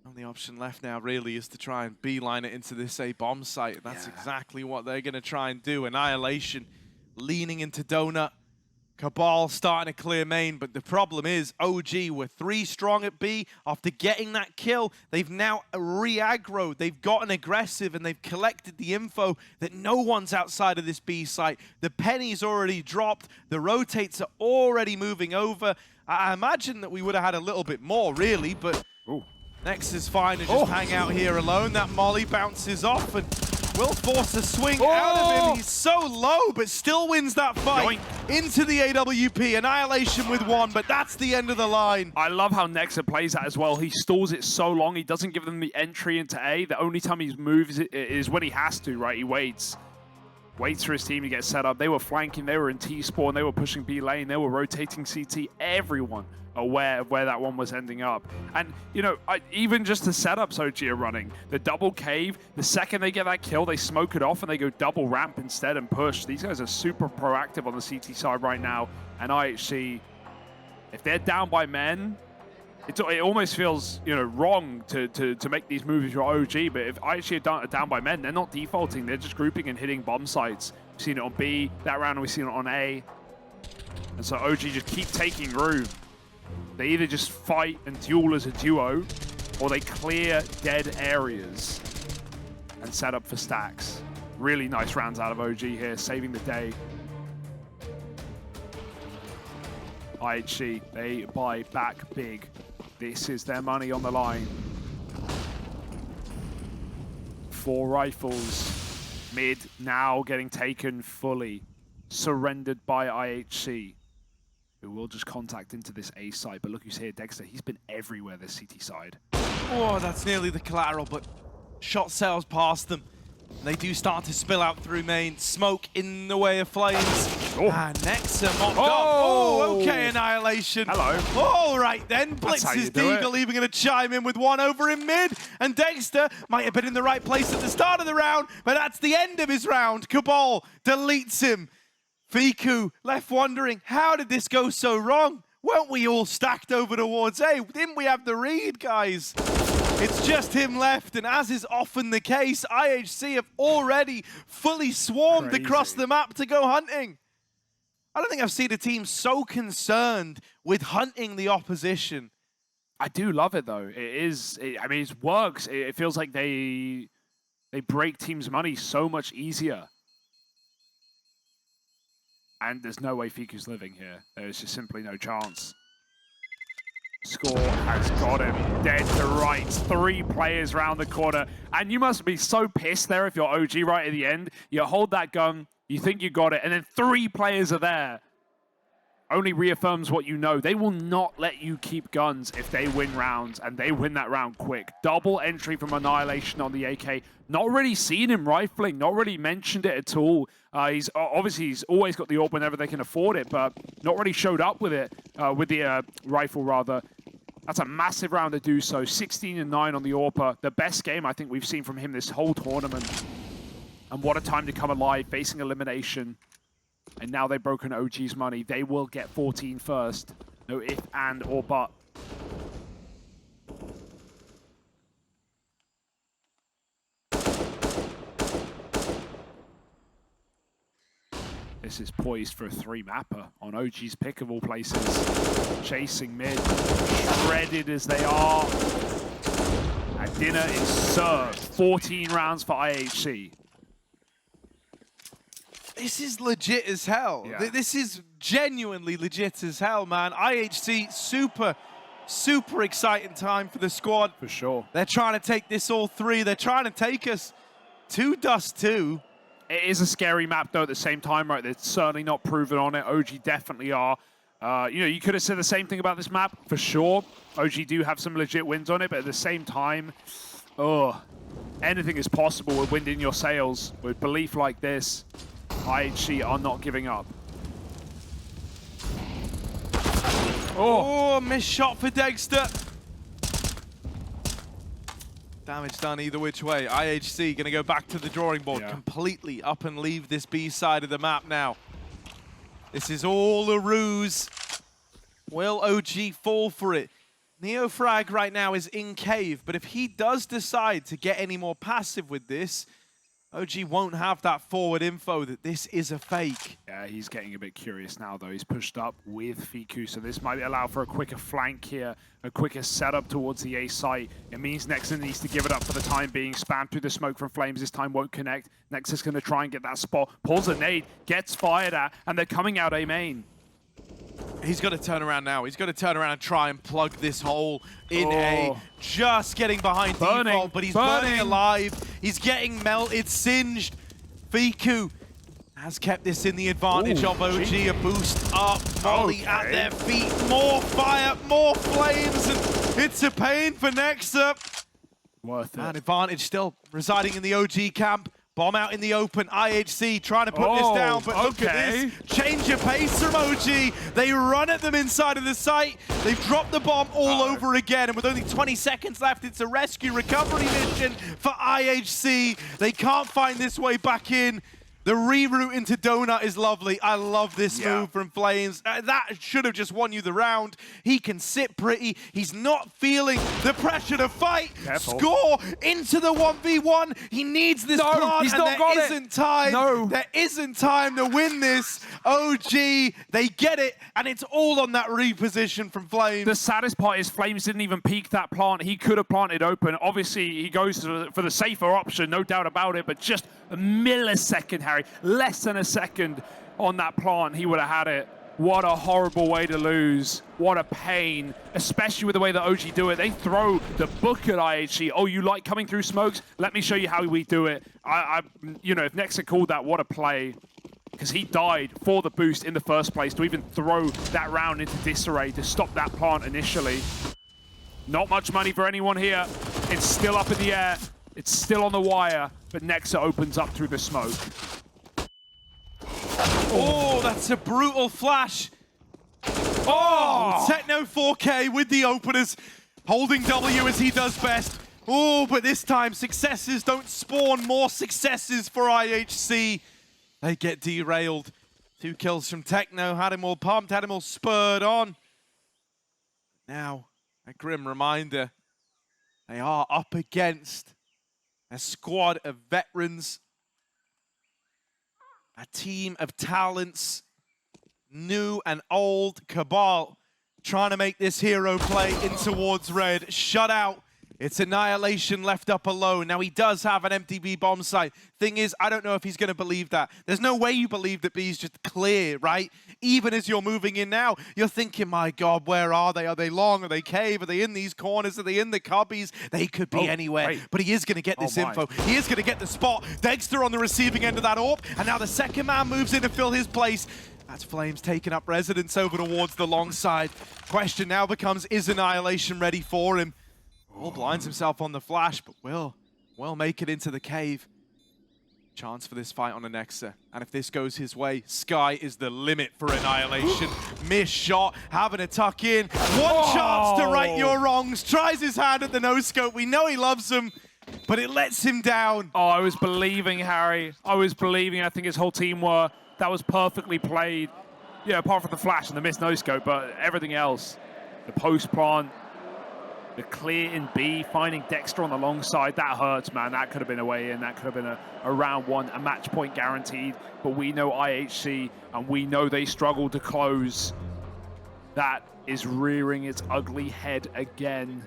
Only option left now really is to try and beeline it into this A bomb site. That's exactly what they're going to try and do. Annihilation leaning into Donut. Cabal starting to clear main, but the problem is OG were 3 strong at B. After getting that kill, they've now re-aggroed. They've gotten aggressive, and they've collected the info that no one's outside of this B site. The penny's already dropped. The rotates are already moving over. I imagine that we would have had a little bit more, really, but Nex is fine to just hang out here alone. That molly bounces off and will force a swing out of him. He's so low, but still wins that fight. Into the AWP. Annihilation with 1, but that's the end of the line. I love how Nexa plays that as well. He stalls it so long. He doesn't give them the entry into A. The only time he moves is when he has to, right? He waits for his team to get set up. They were flanking. They were in T-spawn. They were pushing B lane. They were rotating CT. Everyone aware of where that one was ending up. And, you know, even just the setups OG are running. The double cave, the second they get that kill, they smoke it off and they go double ramp instead and push. These guys are super proactive on the CT side right now. And IHC, if they're down by men, it almost feels, you know, wrong to make these moves if you're OG. But if IHC are down by men, they're not defaulting. They're just grouping and hitting bomb sites. We've seen it on B that round, we've seen it on A. And so OG just keep taking room. They either just fight and duel as a duo, or they clear dead areas and set up for stacks. Really nice rounds out of OG here, saving the day. IHC, they buy back big. This is their money on the line. 4 rifles, mid now getting taken fully. Surrendered by IHC. Who will just contact into this A side. But look who's here, Dexter. He's been everywhere this CT side. Oh, that's nearly the collateral, but shot sails past them. They do start to spill out through main. Smoke in the way of Flames. And Nexa mocked up. Oh, okay, Annihilation. Hello. All right then. Blitz is Deagle even going to chime in with 1 over in mid. And Dexter might have been in the right place at the start of the round, but that's the end of his round. Cabal deletes him. Fiku left wondering, how did this go so wrong? Weren't we all stacked over towards A? Didn't we have the read, guys? It's just him left, and as is often the case, IHC have already fully swarmed across the map to go hunting. I don't think I've seen a team so concerned with hunting the opposition. I do love it, though. I mean, it works. It feels like they They break teams' money so much easier. And there's no way Fiku's living here. There's just simply no chance. Score has got him dead to rights. 3 players round the corner. And you must be so pissed there if you're OG right at the end. You hold that gun, you think you got it, and then 3 players are there. Only reaffirms what you know. They will not let you keep guns if they win rounds, and they win that round quick. Double entry from Annihilation on the AK. Not really seen him rifling, not really mentioned it at all. He's always got the AWP whenever they can afford it, but not really showed up with it, with the rifle rather. That's a massive round to do so. 16 and 9 on the AWPer. The best game I think we've seen from him this whole tournament. And what a time to come alive, facing elimination. And now they've broken OG's money. They will get 14 first. No if, and, or but. This is poised for a 3-mapper on OG's pick of all places. Chasing mid, shredded as they are. And dinner is served. 14 rounds for IHC. This is legit as hell. Yeah. This is genuinely legit as hell, man. IHC, super exciting time for the squad. For sure. They're trying to take this all 3. They're trying to take us to Dust 2. It is a scary map, though, at the same time, right? They're certainly not proven on it. OG definitely are. You know, you could have said the same thing about this map, for sure. OG do have some legit wins on it, but at the same time, anything is possible with wind in your sails. With belief like this, IHC are not giving up. Oh, missed shot for Dexter. Damage done either which way. IHC going to go back to the drawing board, completely up and leave this B side of the map now. This is all a ruse. Will OG fall for it? Neofrag right now is in cave, but if he does decide to get any more passive with this, OG won't have that forward info that this is a fake. Yeah, he's getting a bit curious now, though. He's pushed up with Fiku, so this might allow for a quicker flank here, a quicker setup towards the A site. It means Nexus needs to give it up for the time being. Spam through the smoke from Flames. This time won't connect. Nexus going to try and get that spot. Pulls a nade, gets fired at, and they're coming out A main. He's got to turn around now. He's got to turn around and try and plug this hole in A. Just getting behind default, but he's burning alive. He's getting melted, singed. Fiku has kept this in the advantage of OG. A boost up, volley at their feet. More fire, more flames, and it's a pain for Nexa. Worth it. An advantage still residing in the OG camp. Bomb out in the open, IHC trying to put this down, but look at this. Change of pace from OG. They run at them inside of the site. They've dropped the bomb all over again, and with only 20 seconds left, it's a rescue recovery mission for IHC. They can't find this way back in. The reroute into Donut is lovely. I love this move from Flames. That should have just won you the round. He can sit pretty. He's not feeling the pressure to fight. Careful. Score into the 1v1. He needs this plant, he's and not got there isn't time. There isn't time to win this. OG, they get it, and it's all on that reposition from Flames. The saddest part is Flames didn't even peek that plant. He could have planted open. Obviously, he goes for the safer option, no doubt about it, but just a millisecond, Harry. Less than a second on that plant, he would have had it. What a horrible way to lose. What a pain, especially with the way that OG do it. They throw the book at IHC. Oh, you like coming through smokes? Let me show you how we do it. You know, if Nexa called that, what a play. Because he died for the boost in the first place to even throw that round into disarray to stop that plant initially. Not much money for anyone here. It's still up in the air. It's still on the wire, but Nexa opens up through the smoke. Oh, that's a brutal flash. Oh, Techno 4K with the openers, holding W as he does best. Oh, but this time successes don't spawn more successes for IHC. They get derailed. 2 kills from Techno, had him all pumped, had him all spurred on. Now, a grim reminder, they are up against a squad of veterans, a team of talents, new and old. Cabal trying to make this hero play in towards red. Shut out It's Annihilation left up alone. Now, he does have an empty B bomb site. Thing is, I don't know if he's going to believe that. There's no way you believe that B's just clear, right? Even as you're moving in now, you're thinking, my God, where are they? Are they long? Are they cave? Are they in these corners? Are they in the cubbies? They could be anywhere. Right. But he is going to get this info. He is going to get the spot. Dexter on the receiving end of that AWP. And now the second man moves in to fill his place. That's Flames taking up residence over towards the long side. Question now becomes, is Annihilation ready for him? All blinds himself on the flash, but will make it into the cave. Chance for this fight on an ENCE. And if this goes his way, sky is the limit for Annihilation. Missed shot, having to tuck in. One chance to right your wrongs. Tries his hand at the no-scope. We know he loves them, but it lets him down. Oh, I was believing, Harry. I was believing. I think his whole team were. That was perfectly played. Yeah, apart from the flash and the missed no-scope, but everything else. The post-plant. The clear in B, finding Dexter on the long side, that hurts, man. That could have been a way in. That could have been a round one, a match point guaranteed. But we know IHC, and we know they struggle to close. That is rearing its ugly head again.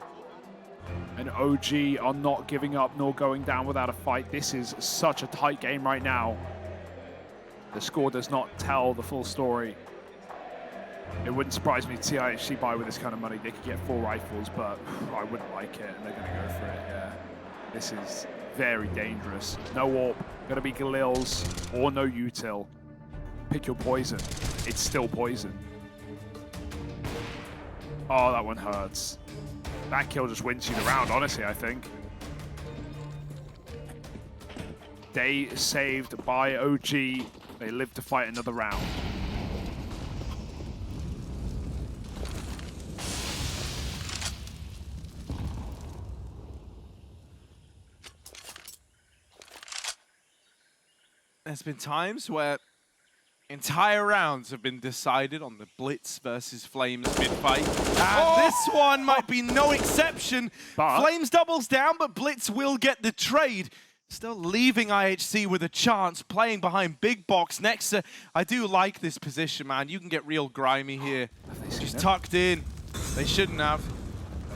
And OG are not giving up nor going down without a fight. This is such a tight game right now. The score does not tell the full story. It wouldn't surprise me to see IHC buy with this kind of money. They could get 4 rifles, but I wouldn't like it, and they're going to go for it, yeah. This is very dangerous. No AWP, going to be Galils, or no util. Pick your poison. It's still poison. Oh, that one hurts. That kill just wins you the round, honestly, I think. Day saved by OG. They live to fight another round. There's been times where entire rounds have been decided on the Blitz versus Flames mid-fight. And this one might be no exception. But Flames doubles down, but Blitz will get the trade. Still leaving IHC with a chance, playing behind big box. NEXA, I do like this position, man. You can get real grimy here. Just tucked in. They shouldn't have.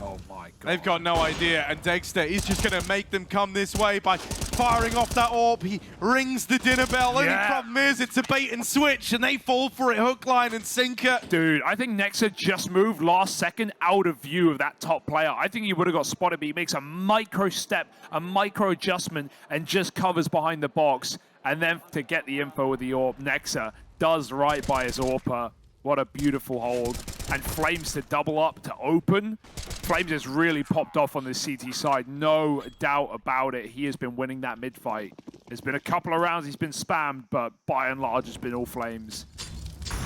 Oh my God. They've got no idea, and Dexter is just going to make them come this way by firing off that AWP. He rings the dinner bell. Only problem is it's a bait and switch, and they fall for it hook, line, and sinker. Dude, I think NEXA just moved last second out of view of that top player. I think he would have got spotted, but he makes a micro step, a micro adjustment, and just covers behind the box. And then to get the info with the AWP, NEXA does right by his AWPer. What a beautiful hold. And Flames to double up, to open. Flames has really popped off on the CT side, no doubt about it. He has been winning that mid-fight. There's been a couple of rounds he's been spammed, but by and large it's been all Flames.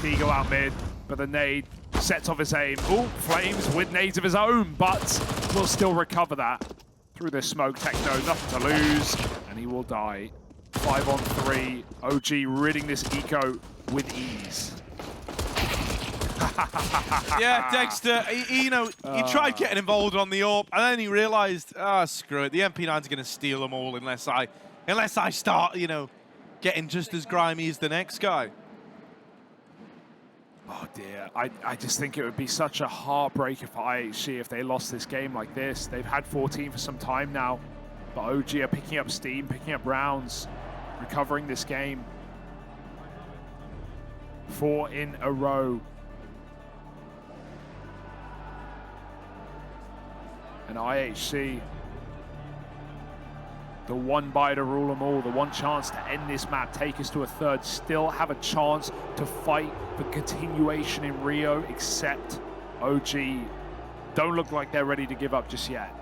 He go out mid, but the nade sets off his aim. Oh, Flames with nades of his own, but will still recover that. Through the smoke, Techno, nothing to lose, and he will die. 5 on 3, OG ridding this eco with ease. Yeah, Dexter, he tried getting involved on the AWP, and then he realized, screw it, the MP9's going to steal them all unless I start, getting just as grimy as the next guy. Oh dear, I just think it would be such a heartbreaker for IHC if they lost this game like this. They've had 14 for some time now, but OG are picking up steam, picking up rounds, recovering this game. 4 in a row. And IHC, the one buy to rule them all, the one chance to end this map, take us to a third, still have a chance to fight for continuation in Rio, except OG don't look like they're ready to give up just yet.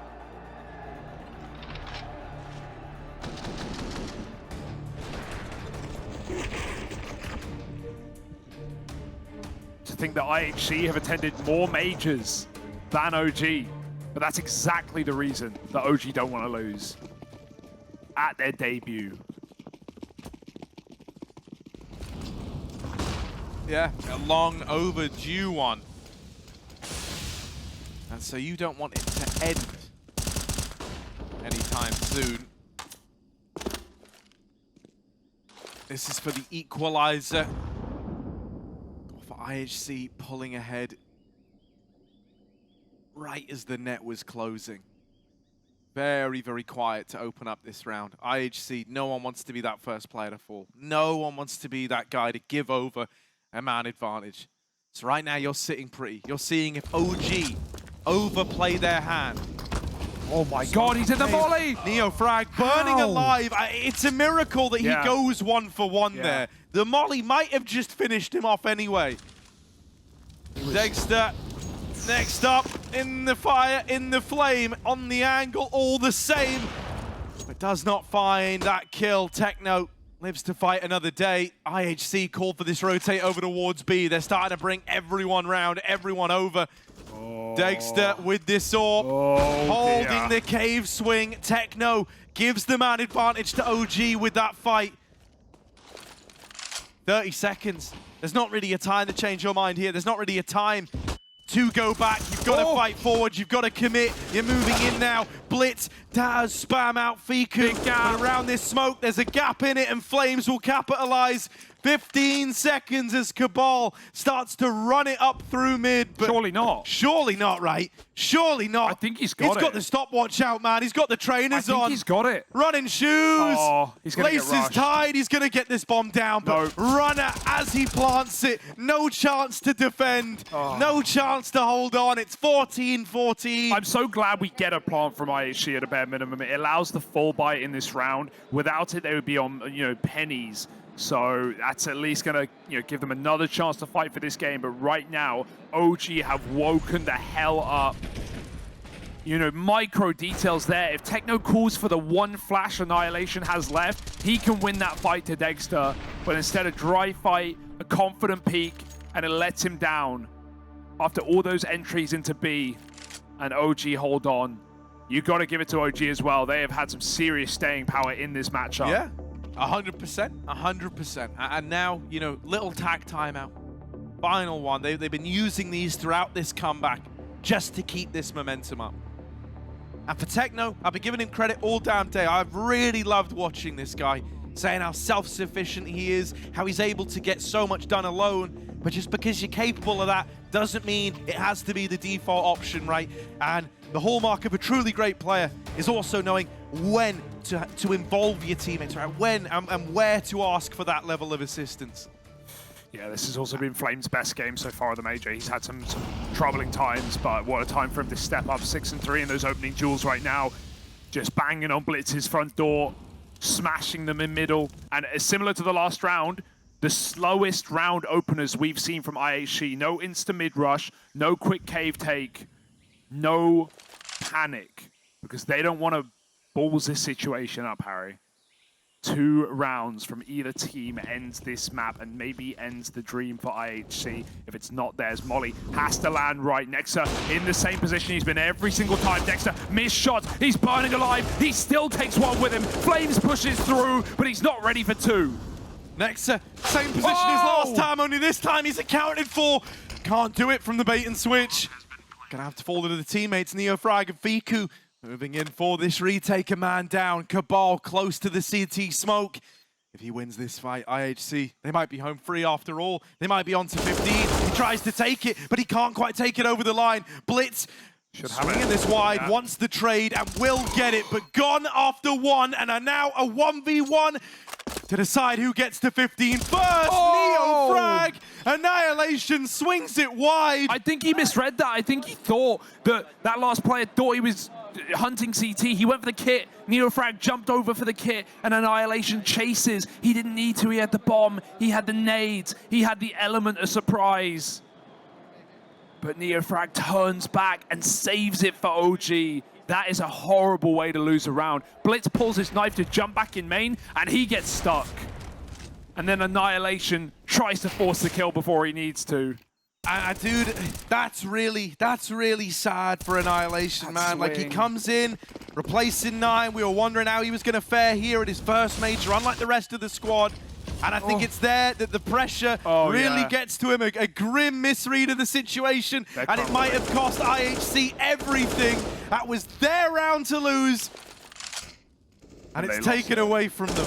To think that IHC have attended more majors than OG. But that's exactly the reason that OG don't want to lose at their debut. Yeah, a long overdue one. And so you don't want it to end anytime soon. This is for the equalizer. For IHC pulling ahead right as the net was closing. very, very quiet to open up this round. IHC, no one wants to be that first player to fall. No one wants to be that guy to give over a man advantage. So right now you're sitting pretty. You're seeing if OG overplay their hand. Oh my god, he's in the volley! NeoFrag burning alive. It's a miracle that he goes 1 for 1 there. The molly might have just finished him off anyway. Dexter, next up, in the fire, in the flame, on the angle, all the same. But does not find that kill. Techno lives to fight another day. IHC called for this rotate over towards B. They're starting to bring everyone round, everyone over. Dexter with this orb, holding the cave swing. Techno gives the man advantage to OG with that fight. 30 seconds. There's not really a time to change your mind here. There's not really a time to go back. You've got to fight forward. You've got to commit. You're moving in now. Blitz does spam out Fiku. But around this smoke, there's a gap in it, and Flames will capitalize. 15 seconds as Cabal starts to run it up through mid. But surely not. Surely not, right? Surely not. I think he's got it. He's got the stopwatch out, man. He's got the trainers on. I think he's got it. Running shoes. Oh, he's going to get rushed. Laces tied. He's going to get this bomb down. But Runner, as he plants it, no chance to defend. No chance to hold on. It's 14-14. I'm so glad we get a plant from IHC at a bare minimum. It allows the full buy in this round. Without it, they would be on, pennies. So that's at least going to, give them another chance to fight for this game. But right now, OG have woken the hell up. Micro details there. If Techno calls for the one flash Annihilation has left, he can win that fight to Dexter. But instead, a dry fight, a confident peek, and it lets him down. After all those entries into B, and OG hold on. You got to give it to OG as well. They have had some serious staying power in this matchup. Yeah. 100%, 100%. And now, little tag timeout. Final one. They've been using these throughout this comeback just to keep this momentum up. And for Techno, I've been giving him credit all damn day. I've really loved watching this guy, saying how self-sufficient he is, how he's able to get so much done alone. But just because you're capable of that doesn't mean it has to be the default option, right? And the hallmark of a truly great player is also knowing when to involve your teammates, right? When and where to ask for that level of assistance. Yeah, this has also been Flame's best game so far in the Major. He's had some troubling times, but what a time for him to step up 6-3 in those opening duels right now. Just banging on Blitz's front door, smashing them in middle. And similar to the last round, the slowest round openers we've seen from IHC. No insta-mid rush, no quick cave take, no panic. Because they don't want to balls this situation up, Harry. 2 rounds from either team ends this map and maybe ends the dream for IHC. If it's not theirs, Molly has to land right next to her in the same position he's been every single time. Dexter, missed shots. He's burning alive. He still takes one with him. Flames pushes through, but he's not ready for 2. Nexa, same position as last time, only this time he's accounted for. Can't do it from the bait and switch. Gonna have to fall into the teammates, NeoFrag and Fiku. Moving in for this retake, a man down. Cabal close to the CT smoke. If he wins this fight, IHC, they might be home free after all. They might be on to 15. He tries to take it, but he can't quite take it over the line. Blitz swinging this wide, wants the trade and will get it, but gone after 1 and are now a 1v1 to decide who gets to 15 first. NeoFrag, Annihilation swings it wide. I think he misread that. I think he thought that last player thought he was hunting CT. He went for the kit. NeoFrag jumped over for the kit, and Annihilation chases. He didn't need to. He had the bomb. He had the nades. He had the element of surprise. But NeoFrag turns back and saves it for OG. That is a horrible way to lose a round. Blitz pulls his knife to jump back in main, and he gets stuck. And then Annihilation tries to force the kill before he needs to. Dude, that's really sad for Annihilation, man. Like, he comes in, replacing 9. We were wondering how he was going to fare here at his first major, unlike the rest of the squad. And I think it's there that the pressure really gets to him. A grim misread of the situation. And it might have cost IHC everything. That was their round to lose. And it's taken away from them.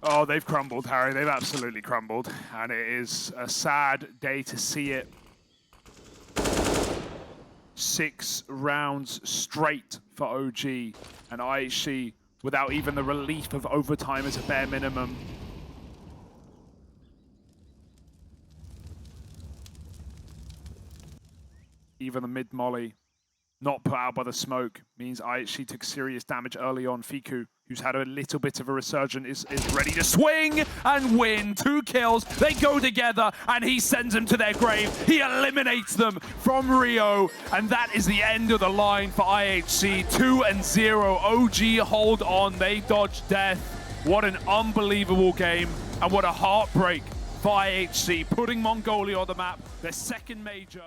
Oh, they've crumbled, Harry. They've absolutely crumbled. And it is a sad day to see it. 6 rounds straight for OG, and IHC without even the relief of overtime as a bare minimum. Even the mid-molly not put out by the smoke means IHC took serious damage early on. Fiku, who's had a little bit of a resurgence, is ready to swing and win. 2 kills, they go together, and he sends them to their grave. He eliminates them from Rio, and that is the end of the line for IHC. 2-0, OG hold on, they dodge death. What an unbelievable game, and what a heartbreak for IHC, putting Mongolia on the map, their second major.